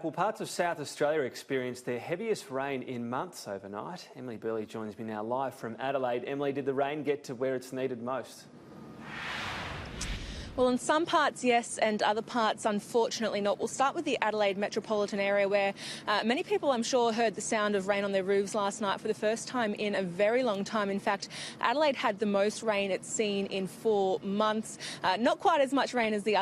Well, parts of South Australia experienced their heaviest rain in months overnight. Emily Burley joins me now live from Adelaide. Emily, did the rain get to where it's needed most? Well, in some parts, yes, and other parts, unfortunately not. We'll start with the Adelaide metropolitan area where many people, I'm sure, heard the sound of rain on their roofs last night for the first time in a very long time. In fact, Adelaide had the most rain it's seen in 4 months. Not quite as much rain as the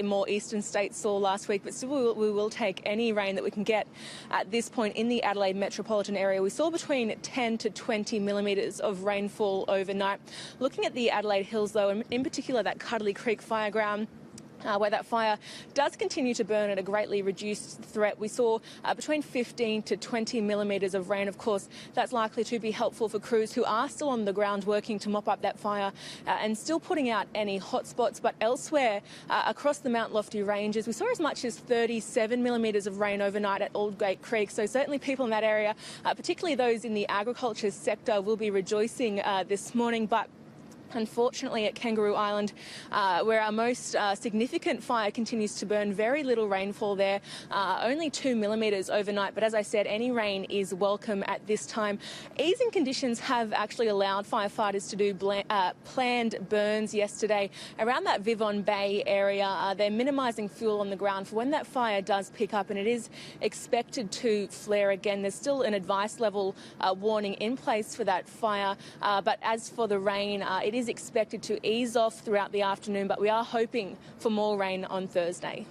more eastern states saw last week, but still we will take any rain that we can get at this point in the Adelaide metropolitan area. We saw between 10 to 20 millimetres of rainfall overnight. Looking at the Adelaide Hills, though, and in particular that Cuddly Creek fire ground, where that fire does continue to burn at a greatly reduced threat. We saw between 15 to 20 millimetres of rain. Of course, that's likely to be helpful for crews who are still on the ground working to mop up that fire and still putting out any hotspots. But elsewhere across the Mount Lofty ranges, we saw as much as 37 millimetres of rain overnight at Aldgate Creek. So certainly people in that area, particularly those in the agriculture sector, will be rejoicing this morning. But unfortunately, at Kangaroo Island, where our most significant fire continues to burn, very little rainfall there, only 2 millimetres overnight. But as I said, any rain is welcome at this time. Easing conditions have actually allowed firefighters to do planned burns yesterday around that Vivon Bay area. They're minimising fuel on the ground for when that fire does pick up, and it is expected to flare again. There's still an advice level warning in place for that fire. But as for the rain, it is expected to ease off throughout the afternoon, but we are hoping for more rain on Thursday.